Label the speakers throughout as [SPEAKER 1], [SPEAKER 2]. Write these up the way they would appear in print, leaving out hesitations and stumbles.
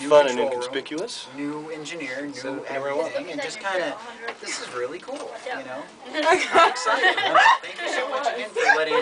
[SPEAKER 1] new
[SPEAKER 2] fun and
[SPEAKER 1] control
[SPEAKER 2] inconspicuous.
[SPEAKER 1] room, new engineer, new
[SPEAKER 2] So,
[SPEAKER 1] everything, and just kind of, this is really cool, you know? I'm excited. Thank you so much again for letting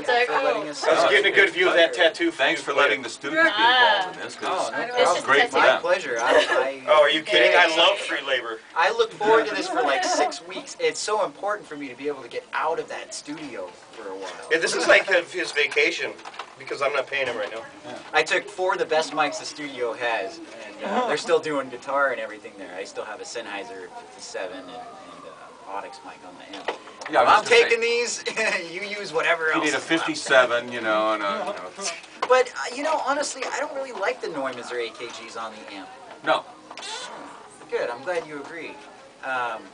[SPEAKER 1] us.
[SPEAKER 2] I was getting a good view of that tattoo.
[SPEAKER 3] Thanks for letting the students be involved in this, because
[SPEAKER 1] no
[SPEAKER 3] it's great for
[SPEAKER 1] My
[SPEAKER 3] them.
[SPEAKER 1] pleasure.
[SPEAKER 2] Oh, are you kidding? I love free labor.
[SPEAKER 1] I look forward to this for like 6 weeks. It's so important for me to be able to get out of that studio for a while.
[SPEAKER 2] Yeah, this is like his vacation, because I'm not paying him right now.
[SPEAKER 1] Yeah. I took 4 of the best mics the studio has, and they're still doing guitar and everything there. I still have a Sennheiser 57 and Audix mic on the amp.
[SPEAKER 3] Yeah,
[SPEAKER 1] I'm taking these. You use whatever else.
[SPEAKER 3] You need a 57, you know, and a, you know.
[SPEAKER 1] But you know, honestly, I don't really like the Neumanns or AKGs on the amp.
[SPEAKER 3] No.
[SPEAKER 1] Good. I'm glad you agree.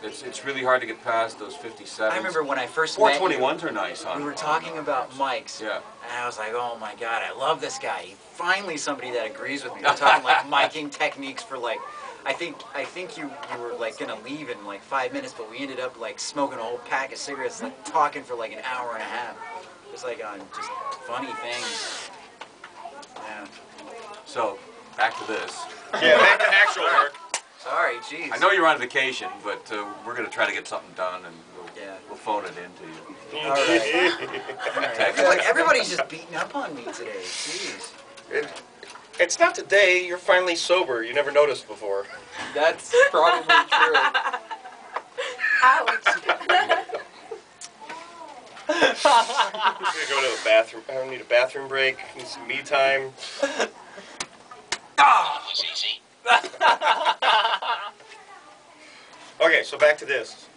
[SPEAKER 3] It's really hard to get past those 57s.
[SPEAKER 1] I remember when I first met you,
[SPEAKER 3] 421s are nice on.
[SPEAKER 1] we were talking about mics.
[SPEAKER 3] Yeah.
[SPEAKER 1] And I was like, oh my God, I love this guy. Finally somebody that agrees with me. We're talking like miking techniques for like, I think you were like gonna leave in like 5 minutes, but we ended up like smoking a whole pack of cigarettes, like talking for like an hour and a half. Just like on just funny things. Yeah.
[SPEAKER 3] So, back to this.
[SPEAKER 2] Yeah, back to actual work.
[SPEAKER 1] Sorry, jeez.
[SPEAKER 3] I know you're on vacation, but we're going to try to get something done, and we'll phone it in to you.
[SPEAKER 1] All right. All right. Everybody's just beating up on me today. Jeez.
[SPEAKER 2] It's not today. You're finally sober. You never noticed before.
[SPEAKER 4] That's probably true.
[SPEAKER 5] Ouch.
[SPEAKER 2] I'm gonna go to the bathroom. I don't need a bathroom break. Need some me time.
[SPEAKER 3] Ah!
[SPEAKER 2] Okay, so back to this.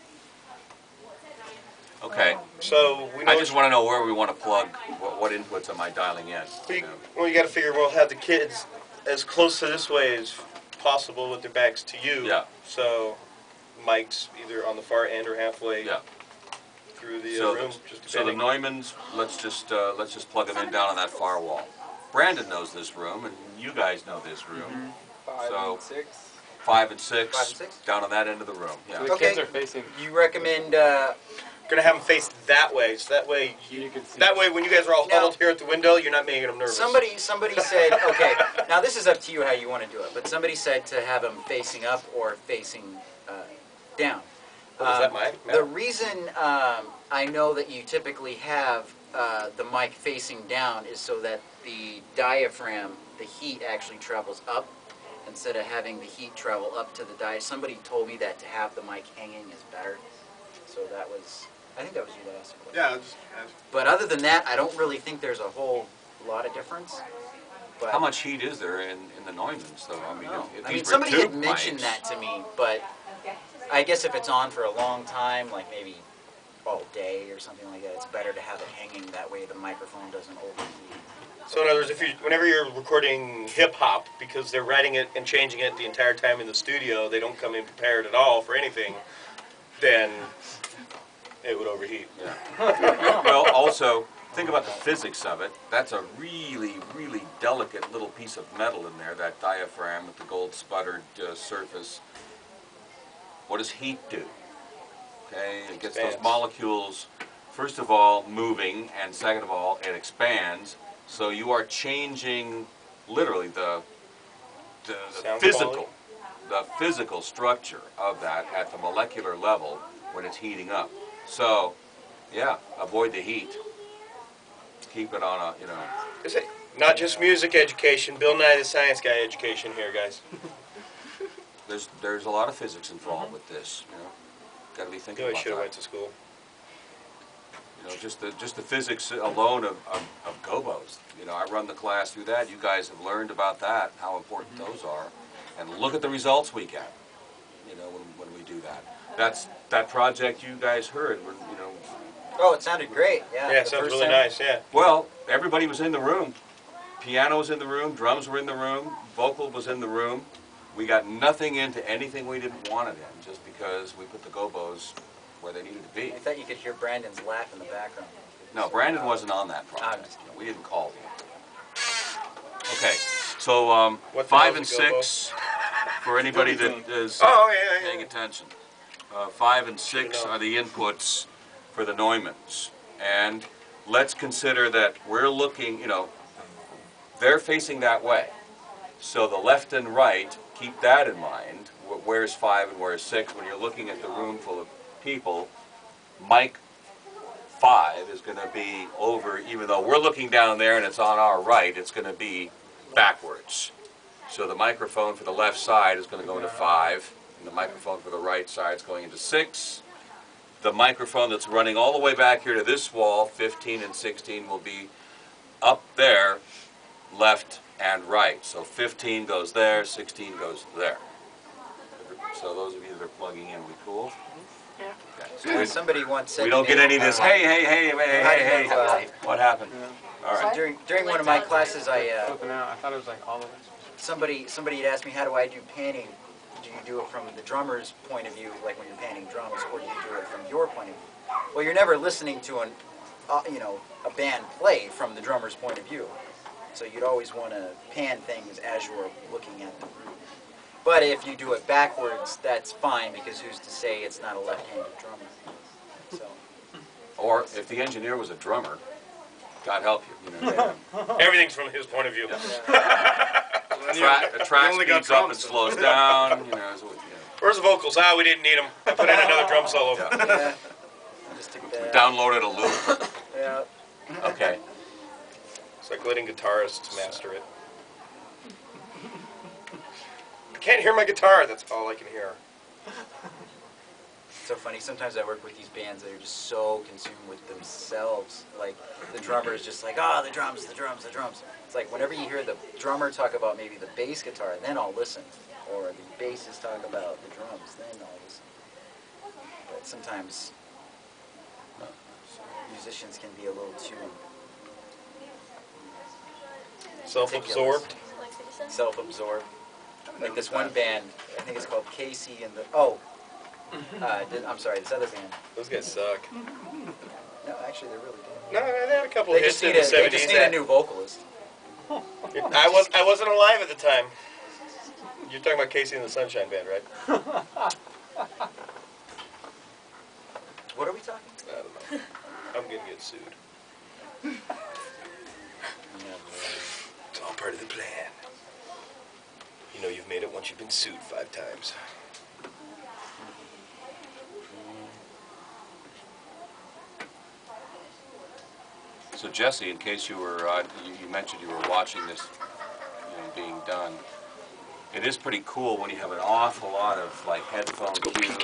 [SPEAKER 3] Okay.
[SPEAKER 2] So we know
[SPEAKER 3] I just want to know where we want to plug. What inputs am I dialing in?
[SPEAKER 2] Well, you got to figure we'll have the kids as close to this way as possible with their backs to you.
[SPEAKER 3] Yeah.
[SPEAKER 2] So mics either on the far end or halfway.
[SPEAKER 3] Yeah.
[SPEAKER 2] Through the
[SPEAKER 3] So,
[SPEAKER 2] room. Just
[SPEAKER 3] so the
[SPEAKER 2] depending.
[SPEAKER 3] Neumanns, let's just plug them in down on that far wall. Brandon knows this room, and you guys know this room.
[SPEAKER 4] 5
[SPEAKER 3] So-
[SPEAKER 4] and 6.
[SPEAKER 3] 5 and 6,
[SPEAKER 1] 5 and 6?
[SPEAKER 3] down on that end of the room.
[SPEAKER 4] So
[SPEAKER 3] Yeah.
[SPEAKER 4] the
[SPEAKER 1] Okay.
[SPEAKER 4] kids are facing.
[SPEAKER 1] You recommend?
[SPEAKER 2] Gonna have them face that way, so that way,
[SPEAKER 4] You can see.
[SPEAKER 2] that way when you guys are all
[SPEAKER 1] Now-
[SPEAKER 2] huddled here at the window, you're not making them nervous.
[SPEAKER 1] Somebody said, okay, now this is up to you how you want to do it, but somebody said to have them facing up or facing down.
[SPEAKER 2] Was that mine?
[SPEAKER 1] The reason I know that you typically have the mic facing down is so that the diaphragm, the heat actually travels up instead of having the heat travel up to the diaphragm. Somebody told me that to have the mic hanging is better. So that was, I think that was you that asked the question.
[SPEAKER 2] Yeah.
[SPEAKER 1] But other than that, I don't really think there's a whole lot of difference. But
[SPEAKER 3] How much heat is there in the Neumanns, though? I mean, if
[SPEAKER 1] I
[SPEAKER 3] these
[SPEAKER 1] mean,
[SPEAKER 3] were
[SPEAKER 1] somebody had
[SPEAKER 3] tube
[SPEAKER 1] mentioned
[SPEAKER 3] mics-
[SPEAKER 1] that to me, but I guess if it's on for a long time, like maybe all day or something like that, it's better to have it hanging. That way the microphone doesn't overheat.
[SPEAKER 2] So in other words, whenever you're recording hip hop, because they're writing it and changing it the entire time in the studio, they don't come in prepared at all for anything, then it would overheat.
[SPEAKER 3] Yeah. Well, also, think about the physics of it. That's a really, really delicate little piece of metal in there, that diaphragm with the gold sputtered surface. What does heat do? Okay, it gets those
[SPEAKER 2] Expands.
[SPEAKER 3] molecules, first of all, moving, and second of all, it expands. So you are changing, literally, the
[SPEAKER 2] Sound
[SPEAKER 3] physical,
[SPEAKER 2] quality?
[SPEAKER 3] the physical structure of that at the molecular level when it's heating up. So, yeah, avoid the heat. Keep it on a, you know.
[SPEAKER 2] Is it not just music education, Bill Nye the Science Guy education here, guys.
[SPEAKER 3] There's a lot of physics involved with this, you know. Got to be thinking
[SPEAKER 2] Knew I
[SPEAKER 3] about
[SPEAKER 2] should have
[SPEAKER 3] that.
[SPEAKER 2] went to school.
[SPEAKER 3] You know, just the physics alone of gobos. You know, I run the class through that. You guys have learned about that, how important those are, and look at the results we get. You know, when we do that. That project you guys heard. You know.
[SPEAKER 1] Oh, it sounded great. Yeah.
[SPEAKER 2] Yeah, it
[SPEAKER 1] the
[SPEAKER 2] sounds
[SPEAKER 1] first
[SPEAKER 2] really
[SPEAKER 1] time.
[SPEAKER 2] nice, yeah.
[SPEAKER 3] Well, everybody was in the room. Piano was in the room. Drums were in the room. Vocal was in the room. We got nothing into anything we didn't want it in, just because we put the gobos where they needed to be.
[SPEAKER 1] I thought you could hear Brandon's laugh in the background.
[SPEAKER 3] No, Brandon wasn't on that project. No, we didn't call him. Okay, so
[SPEAKER 2] What the
[SPEAKER 3] 5
[SPEAKER 2] hell's
[SPEAKER 3] and
[SPEAKER 2] a gobo?
[SPEAKER 3] 6 for anybody that is
[SPEAKER 2] Oh, yeah,
[SPEAKER 3] paying attention. 5 and 6 are the inputs for the Neumanns, and let's consider that we're looking. You know, they're facing that way. So the left and right, keep that in mind. Where's 5 and where's 6? When you're looking at the room full of people, mic 5 is going to be over, even though we're looking down there and it's on our right, it's going to be backwards. So the microphone for the left side is going to go into 5, and the microphone for the right side is going into 6. The microphone that's running all the way back here to this wall, 15 and 16, will be up there, left and right. So 15 goes there, 16 goes there. So those of you that are plugging in, we cool?
[SPEAKER 5] Yeah.
[SPEAKER 3] Okay. So
[SPEAKER 1] Somebody once said
[SPEAKER 3] we
[SPEAKER 1] to
[SPEAKER 3] don't get
[SPEAKER 1] me,
[SPEAKER 3] any of this, hey, hey, hey, hey, hey, hey, what happened? All right.
[SPEAKER 1] During one of my classes,
[SPEAKER 4] Flipping out. I thought it was like all of us.
[SPEAKER 1] somebody had asked me, how do I do panning? Do you do it from the drummer's point of view, like when you're panning drums, or do you do it from your point of view? Well, you're never listening to a band play from the drummer's point of view. So you'd always want to pan things as you're looking at the group. But if you do it backwards, that's fine, because who's to say it's not a left-handed drummer? So,
[SPEAKER 3] Or if the engineer was a drummer, God help you. You know,
[SPEAKER 2] Everything's from his point of view.
[SPEAKER 3] the track
[SPEAKER 2] only got
[SPEAKER 3] speeds up and
[SPEAKER 2] drums, so.
[SPEAKER 3] slows down. You know, so,
[SPEAKER 2] Where's the vocals? Ah, we didn't need them. I put in another drum solo.
[SPEAKER 1] yeah, just took
[SPEAKER 3] we
[SPEAKER 1] that out.
[SPEAKER 3] downloaded a loop.
[SPEAKER 1] Yeah.
[SPEAKER 3] Okay.
[SPEAKER 2] It's like letting guitarists master it. I can't hear my guitar. That's all I can hear.
[SPEAKER 1] So funny, sometimes I work with these bands that are just so consumed with themselves. Like, the drummer is just like, oh, the drums, the drums, the drums. It's like, whenever you hear the drummer talk about maybe the bass guitar, then I'll listen. Or the bassist talk about the drums, then I'll listen. But sometimes musicians can be a little too
[SPEAKER 2] Self-absorbed.
[SPEAKER 1] self-absorbed. Like this one band, I think it's called Casey and the, I'm sorry, this other band.
[SPEAKER 2] Those guys suck.
[SPEAKER 1] No, actually, they're really good.
[SPEAKER 2] No, they had a couple
[SPEAKER 1] They
[SPEAKER 2] of
[SPEAKER 1] just,
[SPEAKER 2] hits in
[SPEAKER 1] need
[SPEAKER 2] the
[SPEAKER 1] a, they just
[SPEAKER 2] 70s.
[SPEAKER 1] need a new vocalist.
[SPEAKER 2] I wasn't alive at the time. You're talking about Casey and the Sunshine Band, right?
[SPEAKER 1] What are we talking?
[SPEAKER 2] I don't know. I'm gonna get sued. It's all part of the plan. You know you've made it once you've been sued 5 times.
[SPEAKER 3] So Jesse, in case you were, you mentioned you were watching this, being done. It is pretty cool when you have an awful lot of like headphone cues.